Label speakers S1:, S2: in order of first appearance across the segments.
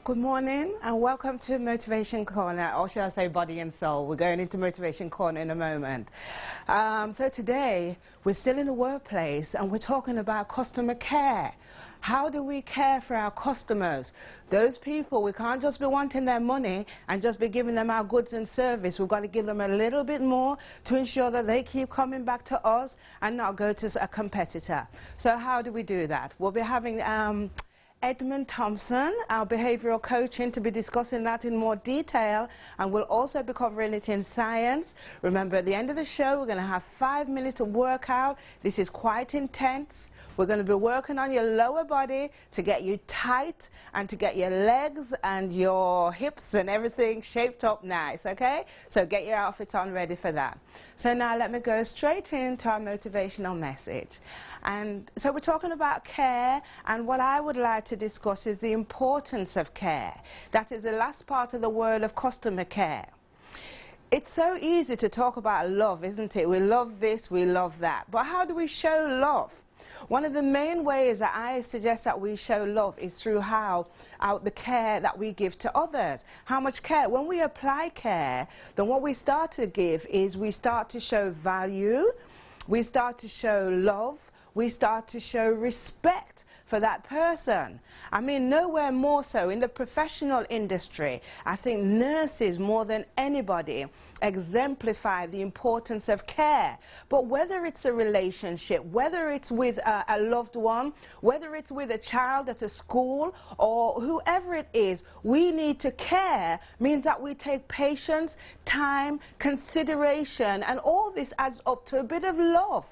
S1: Good morning and welcome to Motivation Corner, or should I say Body and Soul. We're going into Motivation Corner in a moment. So today we're still in the workplace and we're talking about customer care. How do we care for our customers? Those people, we can't just be wanting their money and just be giving them our goods and service. We've got to give them a little bit more to ensure that they keep coming back to us and not go to a competitor. So how do we do that? We'll be having Edmund Thompson, our behavioral coaching, to be discussing that in more detail, and we'll also be covering it in science. Remember, at the end of the show we're going to have 5 minutes of workout. This is quite intense. We're going to be working on your lower body to get you tight and to get your legs and your hips and everything shaped up nice, okay? So get your outfits on ready for that. So now let me go straight into our motivational message. And so we're talking about care, and what I would like to discuss is the importance of care. That is the last part of the word of customer care. It's so easy to talk about love, isn't it? We love this, we love that. But how do we show love? One of the main ways that I suggest that we show love is through the care that we give to others. How much care? When we apply care, then what we start to give is we start to show value, we start to show love, we start to show respect for that person. I mean, nowhere more so in the professional industry. I think nurses, more than anybody, exemplify the importance of care. But whether it's a relationship, whether it's with a loved one, whether it's with a child at a school, or whoever it is, we need to care. Means that we take patience, time, consideration, and all this adds up to a bit of love.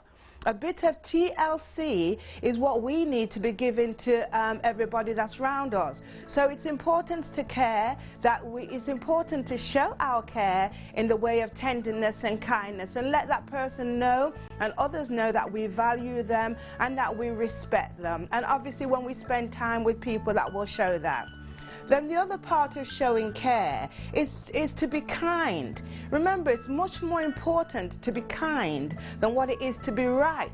S1: A bit of TLC is what we need to be giving to everybody that's around us. So it's important to care, it's important to show our care in the way of tenderness and kindness, and let that person know and others know that we value them and that we respect them. And obviously when we spend time with people, that will show that. Then the other part of showing care is to be kind. Remember, it's much more important to be kind than what it is to be right.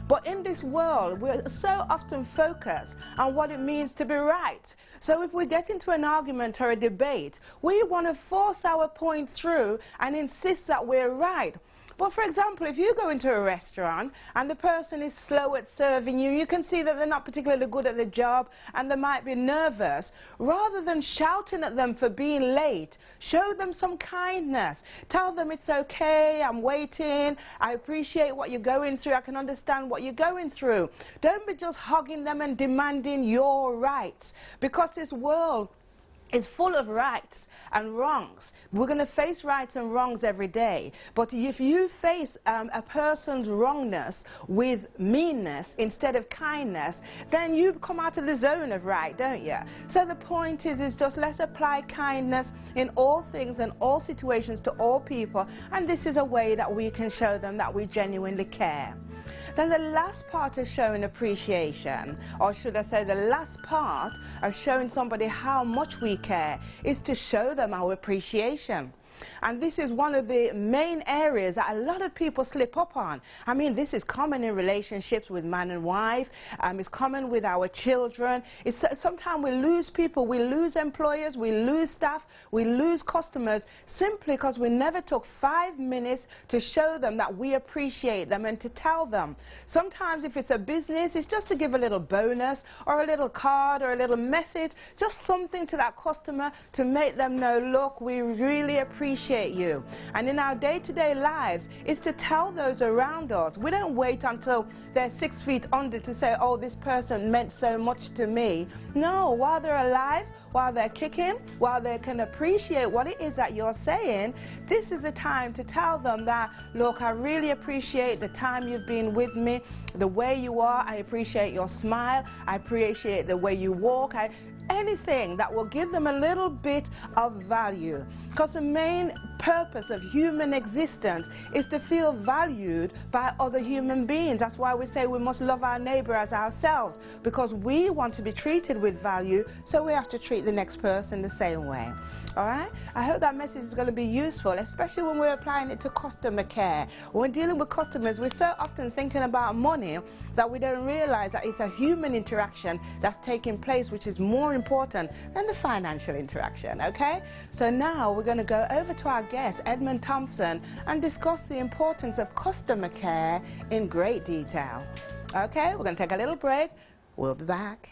S1: But in this world, we're so often focused on what it means to be right. So if we get into an argument or a debate, we want to force our point through and insist that we're right. But for example, if you go into a restaurant and the person is slow at serving you, you can see that they're not particularly good at the job and they might be nervous. Rather than shouting at them for being late, show them some kindness. Tell them it's okay, I'm waiting, I appreciate what you're going through, I can understand what you're going through. Don't be just hugging them and demanding your rights, because this world is full of rights and wrongs. We're going to face rights and wrongs every day. But if you face a person's wrongness with meanness instead of kindness, then you come out of the zone of right, don't you? So the point is just let's apply kindness in all things and all situations to all people, and this is a way that we can show them that we genuinely care. Then the last part of showing appreciation, or should I say the last part of showing somebody how much we care, is to show them our appreciation. And this is one of the main areas that a lot of people slip up on. I mean, this is common in relationships with man and wife. It's common with our children. Sometimes we lose people, we lose employers, we lose staff, we lose customers simply because we never took 5 minutes to show them that we appreciate them and to tell them. Sometimes if it's a business, it's just to give a little bonus or a little card or a little message, just something to that customer to make them know, look, we really appreciate you. And in our day-to-day lives is to tell those around us. We don't wait until they're 6 feet under to say, oh, this person meant so much to me. No, while they're alive, while they're kicking, while they can appreciate what it is that you're saying, this is the time to tell them that, look, I really appreciate the time you've been with me, the way you are, I appreciate your smile, I appreciate the way you walk, anything that will give them a little bit of value. Because the main purpose of human existence is to feel valued by other human beings. That's why we say we must love our neighbor as ourselves, because we want to be treated with value, so we have to treat the next person the same way. All right? I hope that message is going to be useful, especially when we're applying it to customer care. When dealing with customers, we're so often thinking about money that we don't realize that it's a human interaction that's taking place, which is more important than the financial interaction, okay? So now we're going to go over to our guest, Edmund Thompson, and discuss the importance of customer care in great detail. Okay, we're going to take a little break. We'll be back.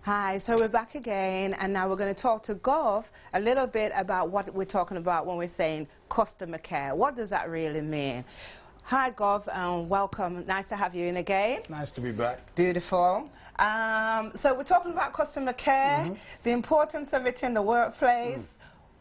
S1: Hi, so we're back again, and now we're going to talk to Gov a little bit about what we're talking about when we're saying customer care. What does that really mean? Hi, Gov, and welcome. Nice to have you in again.
S2: Nice to be back.
S1: Beautiful. So we're talking about customer care, the importance of it in the workplace.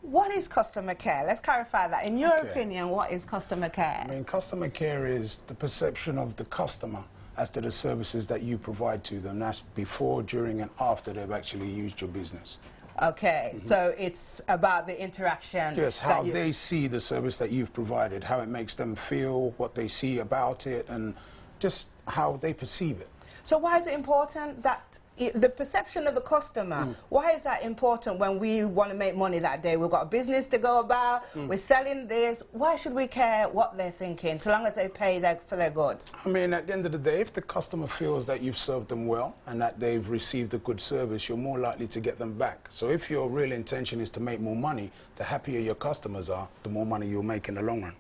S1: What is customer care? Let's clarify that. In your opinion, what is customer care?
S2: I mean, customer care is the perception of the customer as to the services that you provide to them. That's before, during, and after they've actually used your business.
S1: Okay, so it's about the interaction.
S2: Yes, how they see the service that you've provided, how it makes them feel, what they see about it, and just how they perceive it.
S1: So why is it important that the perception of the customer, why is that important when we want to make money that day? We've got a business to go about, we're selling this. Why should we care what they're thinking, so long as they pay for their goods?
S2: I mean, at the end of the day, if the customer feels that you've served them well and that they've received a good service, you're more likely to get them back. So if your real intention is to make more money, the happier your customers are, the more money you'll make in the long run.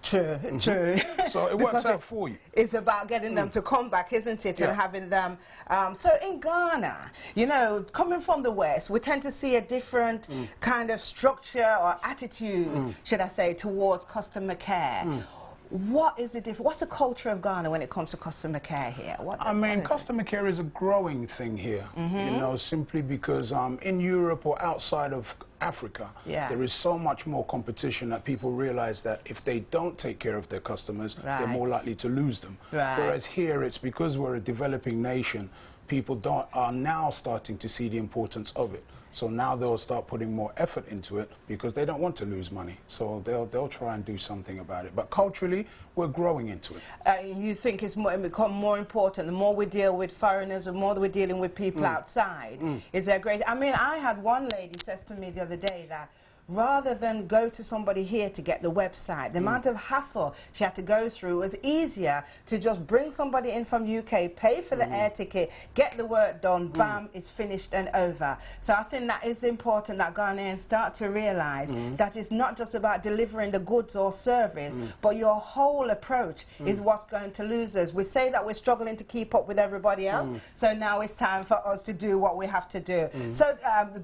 S1: True, true.
S2: So it works out for you.
S1: It's about getting them to come back, isn't it? And having them. So in Ghana, you know, coming from the West, we tend to see a different kind of structure or attitude, should I say, towards customer care. What is the difference? What's the culture of Ghana when it comes to customer care here?
S2: I mean, customer care is a growing thing here, you know, simply because in Europe or outside of Africa, there is so much more competition that people realize that if they don't take care of their customers, they're more likely to lose them. Whereas here, it's because we're a developing nation, people are now starting to see the importance of it. So now they'll start putting more effort into it because they don't want to lose money. So they'll try and do something about it. But culturally, we're growing into it.
S1: You think it's become more important? The more we deal with foreigners, the more we're dealing with people outside. Is there great? I mean, I had one lady says to me the other day that rather than go to somebody here to get the website, the amount of hassle she had to go through was easier to just bring somebody in from UK, pay for the air ticket, get the work done, bam, it's finished and over. So I think that is important that Ghanaians start to realize that it's not just about delivering the goods or service, but your whole approach is what's going to lose us. We say that we're struggling to keep up with everybody else, so now it's time for us to do what we have to do. So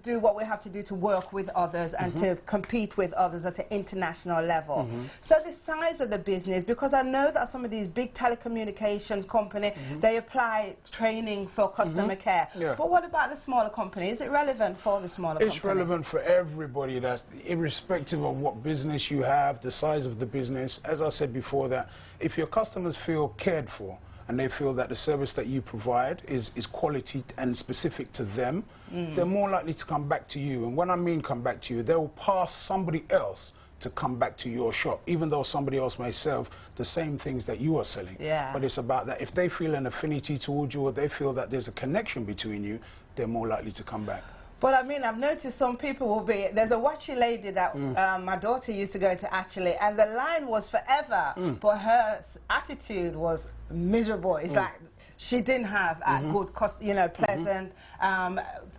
S1: do what we have to do to work with others and to compete with others at an international level. So the size of the business, because I know that some of these big telecommunications companies, they apply training for customer care. But what about the smaller company? Is it relevant for the smaller company?
S2: It's relevant for everybody. That's irrespective of what business you have, the size of the business. As I said before, that if your customers feel cared for, and they feel that the service that you provide is quality and specific to them, they're more likely to come back to you. And when I mean come back to you, they'll pass somebody else to come back to your shop, even though somebody else may serve the same things that you are selling. But it's about that. If they feel an affinity towards you or they feel that there's a connection between you, they're more likely to come back.
S1: But I mean, I've noticed some people will be, there's a watchy lady that my daughter used to go to actually, and the line was forever, but her attitude was miserable. It's like she didn't have a good cost, you know, pleasant,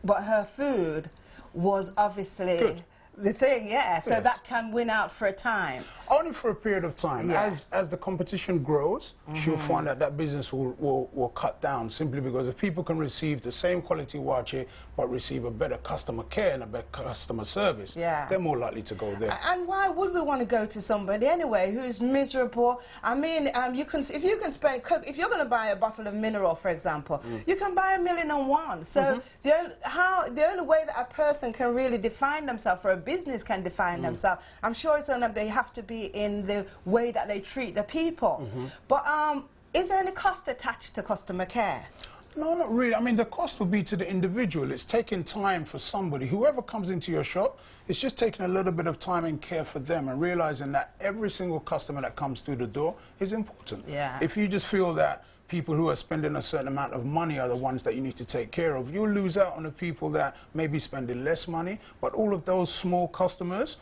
S1: but her food was obviously
S2: good.
S1: The thing, yeah, so
S2: Yes.
S1: that can win out for a time.
S2: Only for a period of time.
S1: Yeah.
S2: As the competition grows, she'll find that business will cut down, simply because if people can receive the same quality wache but receive a better customer care and a better customer service, they're more likely to go there.
S1: And why would we want to go to somebody anyway who's miserable? I mean, if you're going to buy a bottle of mineral, for example, you can buy 1,000,001. So the only way that a person can really define themselves, or a business can define themselves, I'm sure it's only they have to be in the way that they treat the people. But is there any cost attached to customer care?
S2: No, not really. I mean, the cost will be to the individual. It's taking time for somebody. Whoever comes into your shop, it's just taking a little bit of time and care for them, and realizing that every single customer that comes through the door is important.
S1: Yeah.
S2: If you just feel that people who are spending a certain amount of money are the ones that you need to take care of, you'll lose out on the people that may be spending less money. But all of those small customers,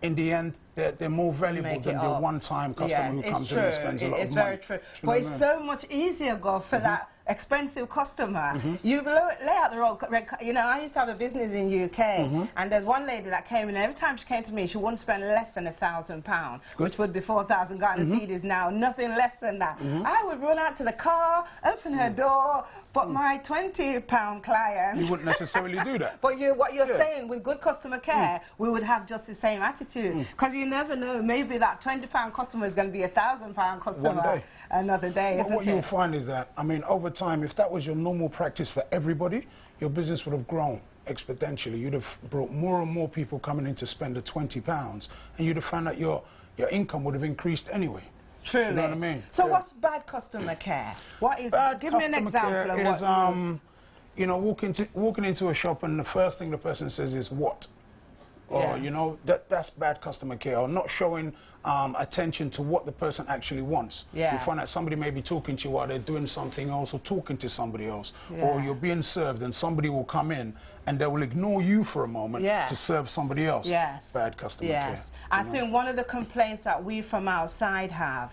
S2: in the end, they're more valuable than the one-time customer who comes in and spends a lot of money.
S1: It's very true. But it's so much easier, Gov, for that expensive customer. You lay out the road. You know, I used to have a business in UK, and there's one lady that came in. Every time she came to me, she wouldn't spend less than £1,000, which would be 4,000 Ghana cedis now. Nothing less than that. I would run out to the car, open her door, but my £20 client.
S2: You wouldn't necessarily do that.
S1: But what you're saying, with good customer care, we would have just the same attitude. Because you never know, maybe that £20 customer is going to be a £1,000 customer
S2: one day.
S1: Another day.
S2: But what you'll find is that, I mean, over time, if that was your normal practice for everybody, your business would have grown exponentially. You'd have brought more and more people coming in to spend the £20, and you'd have found that your income would have increased anyway.
S1: Truly.
S2: You know what I mean?
S1: So what's bad customer care? What is
S2: bad?
S1: Give me an example of what.
S2: You know, walking into a shop and the first thing the person says is what? Or, you know, that's bad customer care, or not showing attention to what the person actually wants. You find that somebody may be talking to you while they're doing something else, or talking to somebody else, or you're being served and somebody will come in and they will ignore you for a moment to serve somebody else. Bad customer care.
S1: I think one of the complaints that we from outside have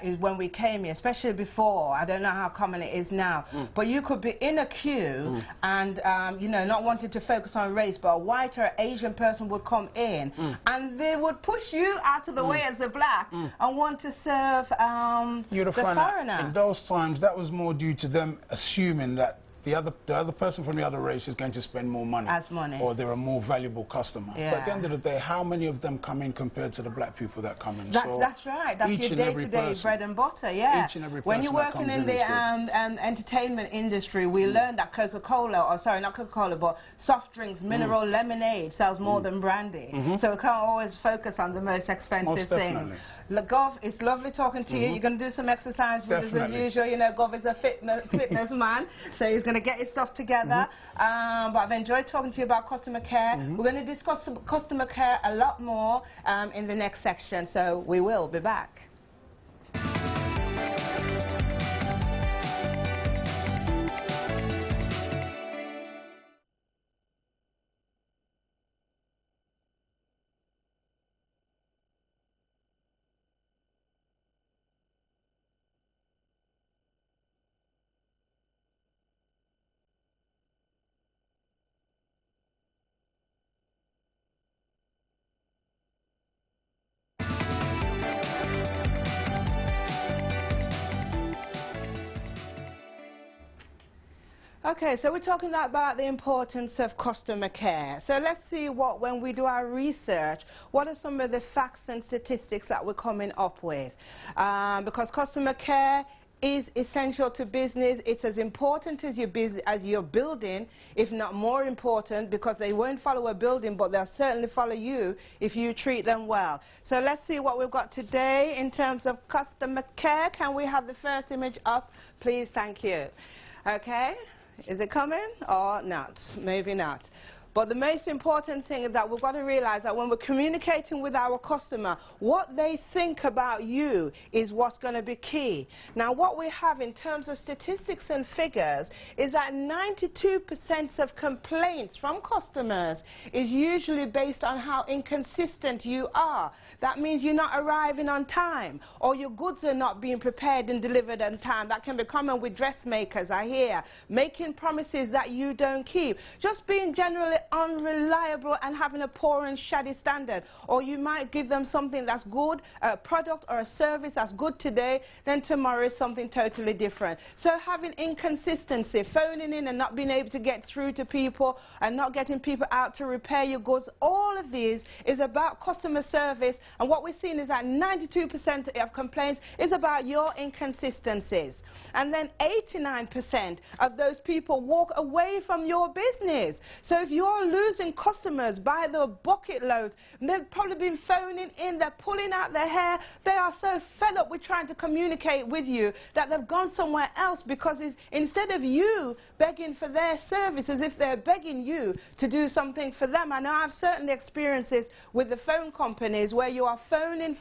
S1: is when we came here, especially before, I don't know how common it is now, but you could be in a queue and, you know, not wanting to focus on race, but a white or Asian person would come in and they would push you out of the way as a black and want to serve the foreigner.
S2: In those times, that was more due to them assuming that the other person from the other race is going to spend more money. Or they're a more valuable customer. But at the end of the day, how many of them come in compared to the black people that come in?
S1: That's right. That's your day-to-day bread and butter,
S2: Each and every person
S1: when you're working in the entertainment industry, we learned that Coca-Cola, or sorry, not Coca-Cola, but soft drinks, mineral lemonade sells more than brandy. So we can't always focus on the most expensive thing. Gov, it's lovely talking to you. You're going to do some exercise with us as usual. You know, Gov is a fitness man, so he's going to get his stuff together. But I've enjoyed talking to you about customer care. We're going to discuss customer care a lot more in the next section, so we will be back. Okay, so we're talking about the importance of customer care. So let's see when we do our research, what are some of the facts and statistics that we're coming up with? Because customer care is essential to business. It's as important as your building, if not more important, because they won't follow a building, but they'll certainly follow you if you treat them well. So let's see what we've got today in terms of customer care. Can we have the first image up, please? Thank you. Okay. Is it coming or not? Maybe not. But the most important thing is that we've got to realize that when we're communicating with our customer, what they think about you is what's going to be key. Now, what we have in terms of statistics and figures is that 92% of complaints from customers is usually based on how inconsistent you are. That means you're not arriving on time, or your goods are not being prepared and delivered on time. That can be common with dressmakers, I hear. Making promises that you don't keep. Just being generally unreliable and having a poor and shoddy standard. Or you might give them something that's good, a product or a service that's good today, then tomorrow is something totally different. So having inconsistency, phoning in and not being able to get through to people and not getting people out to repair your goods, all of these is about customer service, and what we're seeing is that 92% of complaints is about your inconsistencies. And then 89% of those people walk away from your business. So if you're losing customers by the bucket loads, they've probably been phoning in, they're pulling out their hair, they are so fed up with trying to communicate with you that they've gone somewhere else, because instead of you begging for their service, as if they're begging you to do something for them. I know I've certainly experienced this with the phone companies where you are phoning,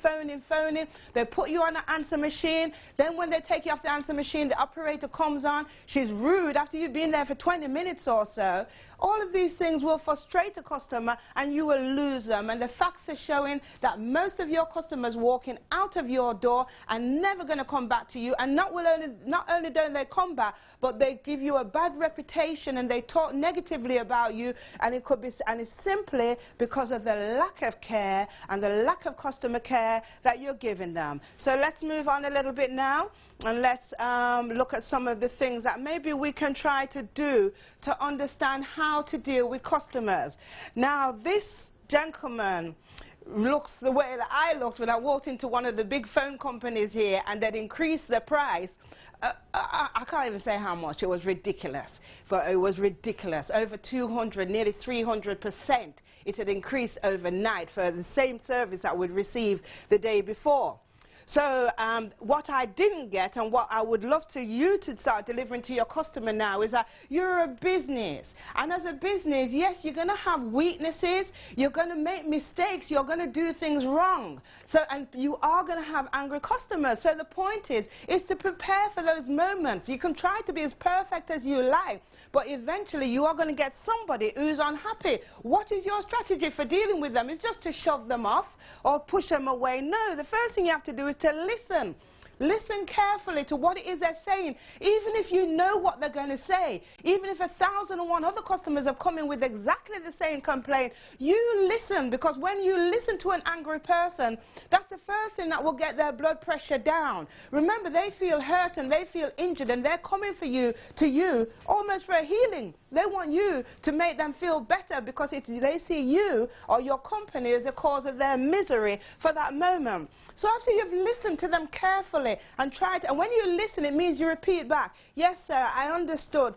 S1: they put you on an answer machine, then when they take you off the answer machine, the operator comes on, she's rude after you've been there for 20 minutes or so. All of these things will frustrate a customer and you will lose them. And the facts are showing that most of your customers walking out of your door are never going to come back to you. And not only don't they come back, but they give you a bad reputation and they talk negatively about you. And it's simply because of the lack of care and the lack of customer care that you're giving them. So let's move on a little bit now, and let's look at some of the things that maybe we can try to do to understand how to deal with customers. Now, this gentleman looks the way that I looked when I walked into one of the big phone companies here, and they'd increased the price. I can't even say how much. It was ridiculous. But it was ridiculous. Over 200, nearly 300%. It had increased overnight for the same service that we'd received the day before. So what I didn't get, and what I would love you to start delivering to your customer now, is that you're a business. And as a business, yes, you're going to have weaknesses, you're going to make mistakes, you're going to do things wrong. So, and you are going to have angry customers. So the point is to prepare for those moments. You can try to be as perfect as you like, but eventually you are going to get somebody who's unhappy. What is your strategy for dealing with them? Is just to shove them off or push them away? No, the first thing you have to do is to listen. Listen carefully to what it is they're saying, even if you know what they're going to say. Even if 1,001 other customers have come in with exactly the same complaint, you listen, because when you listen to an angry person, that's the first thing that will get their blood pressure down. Remember, they feel hurt and they feel injured, and they're coming to you almost for a healing. They want you to make them feel better, because they see you or your company as the cause of their misery for that moment. So after you've listened to them carefully and tried, and when you listen, it means you repeat back. Yes, sir, I understood.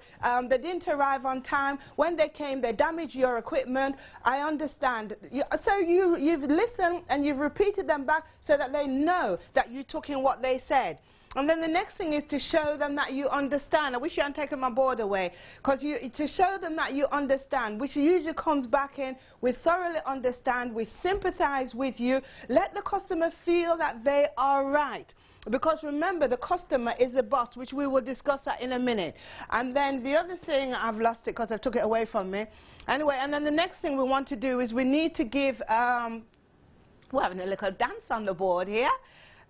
S1: They didn't arrive on time. When they came, they damaged your equipment. I understand. So you've listened and you've repeated them back so that they know that you took in what they said. And then the next thing is to show them that you understand. I wish you hadn't taken my board away. Because to show them that you understand, which usually comes back in, we thoroughly understand, we sympathize with you. Let the customer feel that they are right. Because remember, the customer is the boss, which we will discuss that in a minute. And then the other thing, I've lost it because I took it away from me. Anyway, and then the next thing we want to do is we need to give, we're having a little dance on the board here.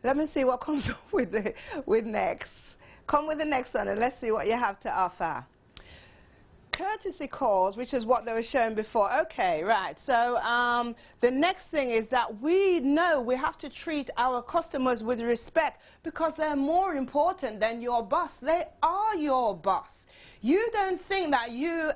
S1: Let me see what comes up with next. Come with the next one and let's see what you have to offer. Courtesy calls, which is what they were showing before. Okay, right. So the next thing is that we know we have to treat our customers with respect, because they're more important than your boss. They are your boss. You don't think that you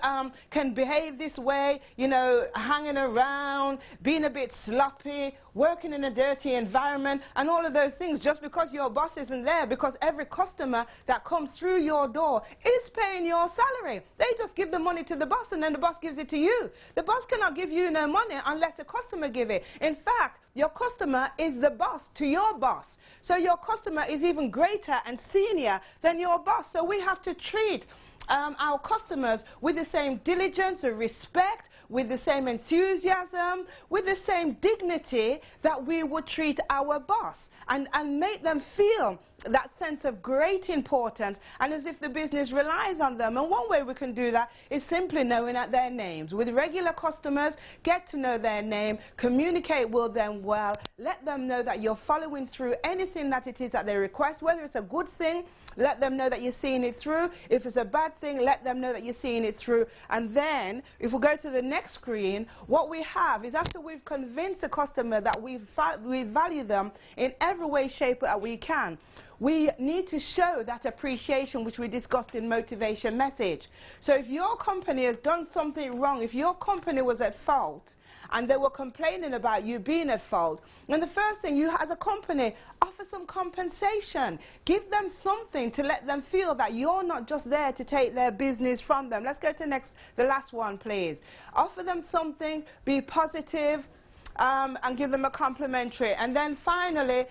S1: can behave this way, you know, hanging around, being a bit sloppy, working in a dirty environment, and all of those things just because your boss isn't there, because every customer that comes through your door is paying your salary. They just give the money to the boss, and then the boss gives it to you. The boss cannot give you no money unless the customer give it. In fact, your customer is the boss to your boss. So your customer is even greater and senior than your boss. So we have to treat our customers with the same diligence and respect, with the same enthusiasm, with the same dignity that we would treat our boss, and make them feel that sense of great importance and as if the business relies on them. And one way we can do that is simply knowing their names. With regular customers, get to know their name, communicate with them well, let them know that you're following through anything that it is that they request, whether it's a good thing, let them know that you're seeing it through. If it's a bad thing, let them know that you're seeing it through. And then, if we go to the next screen, what we have is after we've convinced the customer that we value them in every way, shape that we can, we need to show that appreciation which we discussed in motivation message. So if your company has done something wrong, if your company was at fault, and they were complaining about you being at fault, then the first thing, you as a company, offer some compensation. Give them something to let them feel that you're not just there to take their business from them. Let's go to the last one, please. Offer them something, be positive, and give them a complimentary. And then finally,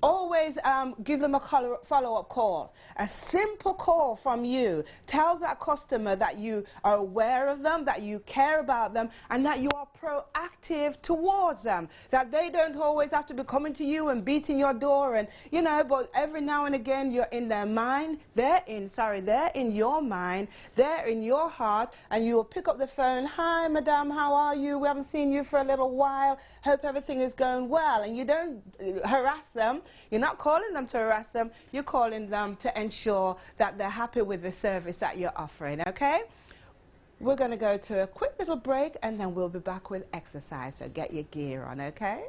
S1: always give them a follow-up call. A simple call from you tells that customer that you are aware of them, that you care about them, and that you are proactive towards them. That they don't always have to be coming to you and beating your door, and you know, but every now and again you're in their mind, they're in your mind, they're in your heart, and you will pick up the phone. Hi madam, how are you? We haven't seen you for a little while. Hope everything is going well. And you don't harass them. You're not calling them to harass them. You're calling them to ensure that they're happy with the service that you're offering, okay? We're going to go to a quick little break, and then we'll be back with exercise, so get your gear on, okay?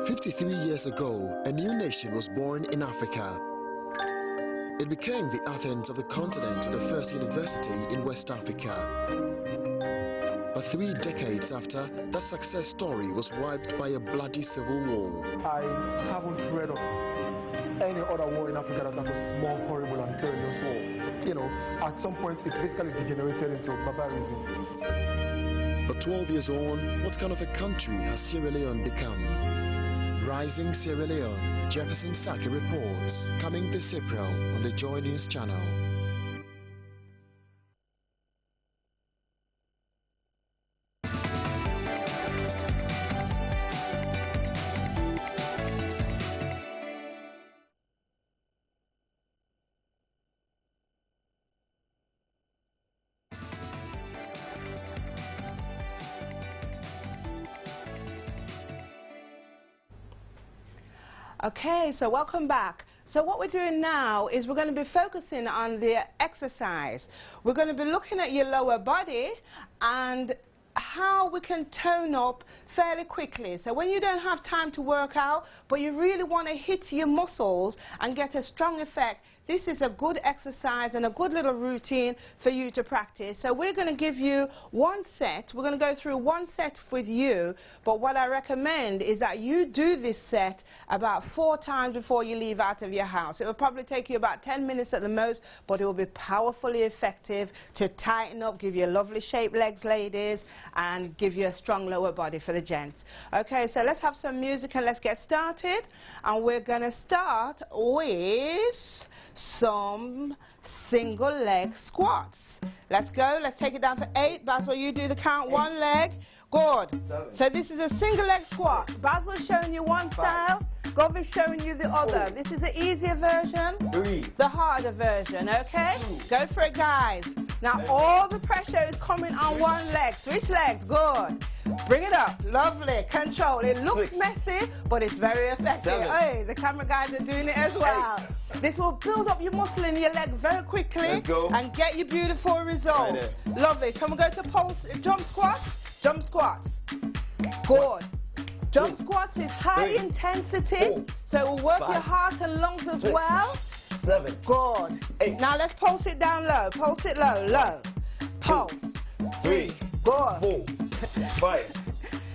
S3: 53 years ago, a new nation was born in Africa. It became the Athens of the continent, the first university in West Africa. But 3 decades after, that success story was wiped by a bloody civil war.
S4: I haven't read of any other war in Africa that was more horrible and serious war. You know, at some point it basically degenerated into barbarism.
S3: But 12 years on, what kind of a country has Sierra Leone become? Rising Sierra Leone, Jefferson Saki reports, coming this April on the Joynews channel.
S1: Okay, so welcome back. So what we're doing now is we're going to be focusing on the exercise. We're going to be looking at your lower body and how we can tone up fairly quickly. So when you don't have time to work out, but you really want to hit your muscles and get a strong effect, this is a good exercise and a good little routine for you to practice. So we're going to give you 1 set. We're going to go through 1 set with you, but what I recommend is that you do this set about 4 times before you leave out of your house. It will probably take you about 10 minutes at the most, but it will be powerfully effective to tighten up, give you lovely shaped legs, ladies, and give you a strong lower body for the gents. Okay, so let's have some music and let's get started. And we're going to start with some single leg squats. Let's go. Let's take it down for 8. Basil, you do the count. 1 leg. Good. 7. So this is a single leg squat. Basil is showing you 1 style. Gov is showing you the other. 4. This is the easier version.
S5: 3.
S1: The harder version, okay? 2. Go for it, guys. Now all the pressure is coming on 1 leg. Switch legs. Good. Bring it up. Lovely. Control. It looks 6. Messy, but it's very effective.
S5: 7.
S1: Hey, the camera guys are doing it as well. 8. This will build up your muscle in your leg very quickly.
S5: Let's go.
S1: And get you beautiful results. Lovely. Can we go to pulse jump squats? Jump squats. Good. Jump squats is high intensity, so it will work your heart and lungs as well.
S5: 7.
S1: Good.
S5: 8.
S1: Now let's pulse it down low. Pulse it low, low. Pulse.
S5: 3.
S1: Good.
S5: 4. 5.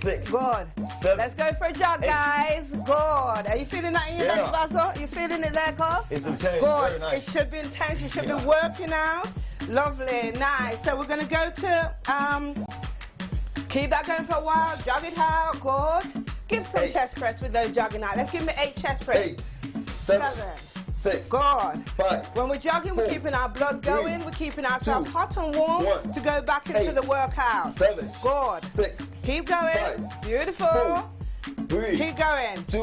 S5: 6.
S1: Good.
S5: 7.
S1: Let's go for a jog, guys. Good. Are you feeling that in your legs, Basil? You feeling it there, Carl?
S5: It's intense.
S1: Good.
S5: Very nice.
S1: It should be intense. You should be working out. Lovely. Nice. So we're going to go to, keep that going for a while. Jog it out. Good. Give some chest press with those jogging out. Let's give me 8 chest press.
S5: 8. 7. 6.
S1: Good.
S5: 5.
S1: When we're jogging, we're keeping our blood going. We're keeping ourselves hot and warm to go back into the workout.
S5: 7.
S1: Good.
S5: 6.
S1: Keep going.
S5: 5.
S1: Beautiful.
S5: 3.
S1: Keep going.
S5: 2.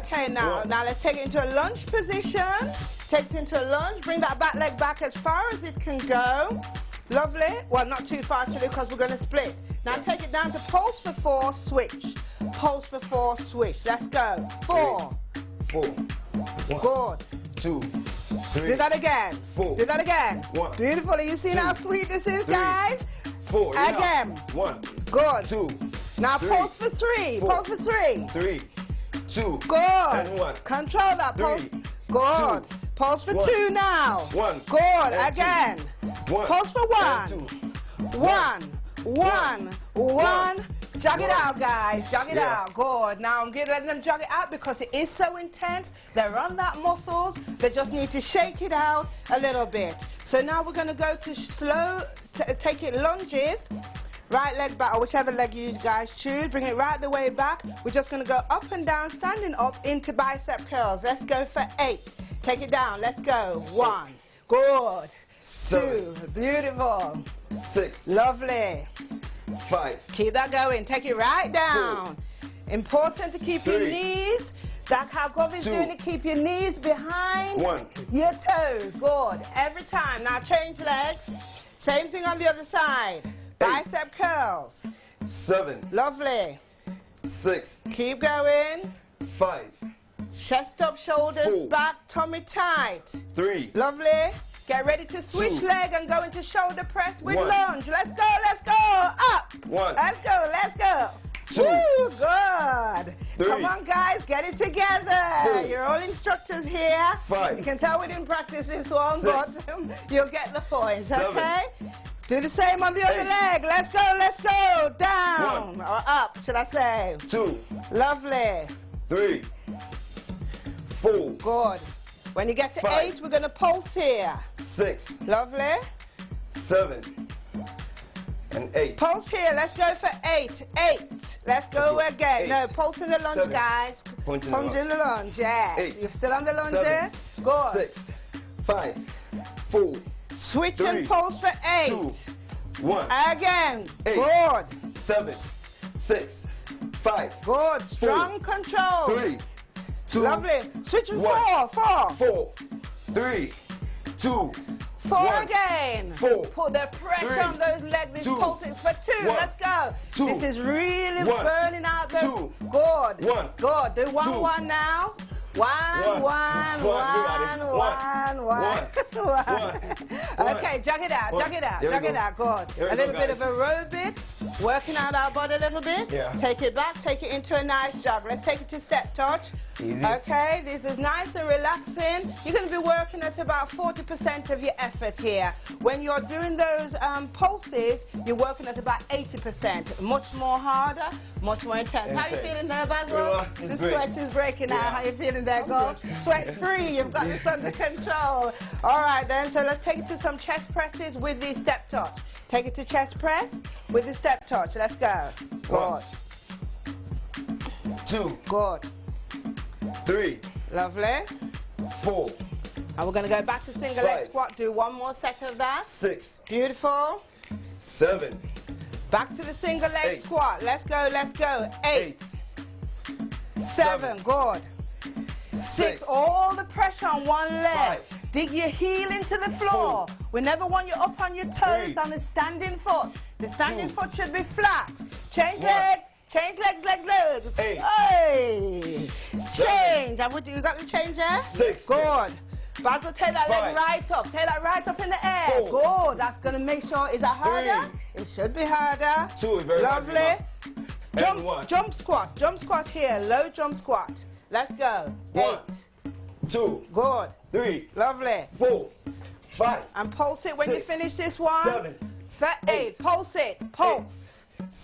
S1: Okay, now let's take it into a lunge position. Take it into a lunge. Bring that back leg back as far as it can go. Lovely. Well, not too far actually, because we're going to split. Now take it down to pulse for 4, switch. Pulse for 4, switch. Let's go. 4.
S5: 4. 1.
S1: Good.
S5: 2. 3.
S1: Do that again.
S5: 4.
S1: Do that again.
S5: 1.
S1: Beautiful. Are you seeing how sweet this is,
S5: 3.
S1: guys?
S5: 4.
S1: Again.
S5: 1.
S1: Good.
S5: 2.
S1: Now
S5: 3.
S1: pulse for 3.
S5: 4.
S1: Pulse for 3.
S5: 3. 2.
S1: Good.
S5: And 1.
S1: Control that
S5: 3.
S1: pulse. Good.
S5: 2.
S1: Pulse for
S5: 1.
S1: 2 now.
S5: 1.
S1: Good.
S5: And
S1: Again.
S5: 2. 1.
S1: Pulse for 1.
S5: And 2.
S1: 1. 1. 1. Jog it out, guys. Jog it out. Good. Now I'm going to let them jog it out because it is so intense. They're on that muscles. They just need to shake it out a little bit. So now we're going to go to slow, take it lunges. Right leg back, or whichever leg you guys choose. Bring it right the way back. We're just going to go up and down, standing up into bicep curls. Let's go for 8. Take it down. Let's go. 1. Good. 2. Beautiful.
S5: 6.
S1: Lovely.
S5: 5.
S1: Keep that going. Take it right down. 4. Important to keep your knees. That's how Govi's doing it. Keep your knees behind
S5: 1.
S1: your toes. Good. Every time. Now change legs. Same thing on the other side.
S5: 8.
S1: Bicep curls.
S5: 7.
S1: Lovely.
S5: 6.
S1: Keep going.
S5: 5.
S1: Chest up, shoulders
S5: 4.
S1: back, tummy tight.
S5: 3.
S1: Lovely. Get ready to switch
S5: 2.
S1: leg and go into shoulder press with
S5: 1.
S1: lunge. Let's go, let's go. Up.
S5: 1.
S1: Let's go, let's go.
S5: 2.
S1: Woo, good.
S5: 3.
S1: Come on, guys, get it together.
S5: 4.
S1: You're all instructors here.
S5: 5.
S1: You can tell we didn't practice this one,
S5: 6.
S1: but you'll get the point,
S5: 7.
S1: okay? Do the same on the other
S5: 8.
S1: leg. Let's go, let's go. Down.
S5: 1.
S1: Or up, should I say.
S5: 2.
S1: Lovely.
S5: 3. 4.
S1: Good. When you get to
S5: 5.
S1: 8, we're going to pulse here.
S5: 6.
S1: Lovely.
S5: 7. And 8.
S1: Pulse here. Let's go for 8. 8. Let's go again.
S5: 8.
S1: No, pulse in the lunge,
S5: 7.
S1: guys.
S5: Punch in
S1: the lunge. Yeah.
S5: 8.
S1: You're still on the lunge
S5: 7.
S1: there? Good.
S5: 6. 5. 4.
S1: Switch
S5: 3.
S1: and pulse for 8.
S5: 2. 1.
S1: Again.
S5: 8.
S1: Good.
S5: 7. 6. 5.
S1: Good. Strong control.
S5: 3. 2.
S1: Lovely. Switch and
S5: 1.
S1: 4.
S5: 4. 3. 2.
S1: 4
S5: 1.
S1: again.
S5: 4.
S1: Put the pressure
S5: 3.
S1: on those legs. This
S5: 2.
S1: pulsing for 2.
S5: 1.
S1: Let's go.
S5: 2.
S1: This is really
S5: 1.
S1: burning out those.
S5: 2.
S1: Good.
S5: 1.
S1: Good. Do 1,
S5: 2.
S1: 1 now. 1, 1, 1, 1, 1. Okay, jog it out, jog it out, jog it out. Good. A little bit of aerobics, working out our body a little bit.
S5: Yeah.
S1: Take it back, take it into a nice jog. Let's take it to step touch.
S5: Easy.
S1: Okay, this is nice and relaxing. You're going to be working at about 40% of your effort here. When you're doing those pulses, you're working at about 80%. Much more harder, much more intense. How are you feeling there, Basil? The sweat is breaking out. How are you feeling there, Go? Sweat free. You've got this under control. All right, then. So let's take it to some chest presses with the step touch. Take it to chest press with the step touch. Let's go. Good.
S5: 2.
S1: Good.
S5: 3.
S1: Lovely.
S5: 4.
S1: And we're going to go back to single leg squat. Do one more set of that.
S5: 6.
S1: Beautiful.
S5: 7.
S1: Back to the single leg
S5: 8.
S1: squat. Let's go, let's go. 8. 7. Good. 6. All the pressure on one leg.
S5: 5.
S1: Dig your heel into the floor.
S5: 4.
S1: We never want you up on your toes
S5: 3.
S1: on the standing foot. The standing
S5: 2.
S1: foot should be flat. Change
S5: 1.
S1: legs. Change legs, legs.
S5: 8.
S1: Hey. Change. You got the change there?
S5: 6.
S1: Good. Basil, take that
S5: 5.
S1: leg right up. Take that right up in the air.
S5: 4.
S1: Good. That's going to make sure. Is that harder?
S5: 3.
S1: It should be harder.
S5: 2 is very
S1: Lovely.
S5: hard. And 1.
S1: Jump squat. Jump squat here. Low jump squat. Let's go.
S5: 1,
S1: 8.
S5: 2.
S1: Good.
S5: 3.
S1: Lovely.
S5: 4. 5.
S1: And pulse it when
S5: 6,
S1: you finish this one.
S5: 7.
S1: 8. Pulse it. Pulse.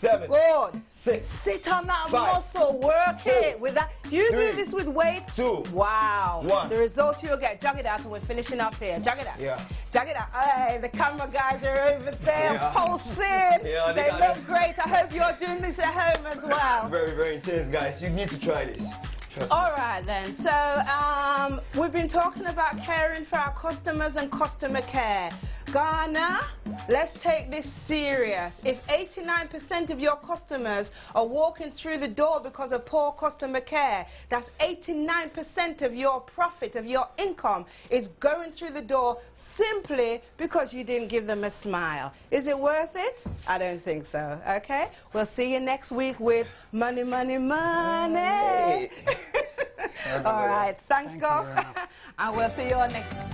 S5: 7.
S1: Good.
S5: 6.
S1: Sit on that
S5: 5,
S1: muscle. Work
S5: 4,
S1: it. With that. You
S5: 3,
S1: do this with weights.
S5: 2.
S1: Wow.
S5: 1.
S1: The results you'll get. Jog it out and we're finishing up here. Jog it out.
S5: Yeah.
S1: Jog it out. Hey, the camera guys are over there
S5: Yeah.
S1: pulsing.
S5: Yeah,
S1: they look great. I hope you're doing this at home as well.
S5: Very, very intense, guys. You need to try this. Trust me.
S1: All right then. So we've been talking about caring for our customers and customer care. Ghana, let's take this serious. If 89% of your customers are walking through the door because of poor customer care, that's 89% of your profit, of your income, is going through the door simply because you didn't give them a smile. Is it worth it? I don't think so, okay? We'll see you next week with money, money, money.
S5: Hey.
S1: All right, thanks,
S2: Thank
S1: God.
S2: you very much.
S1: And we'll see you all next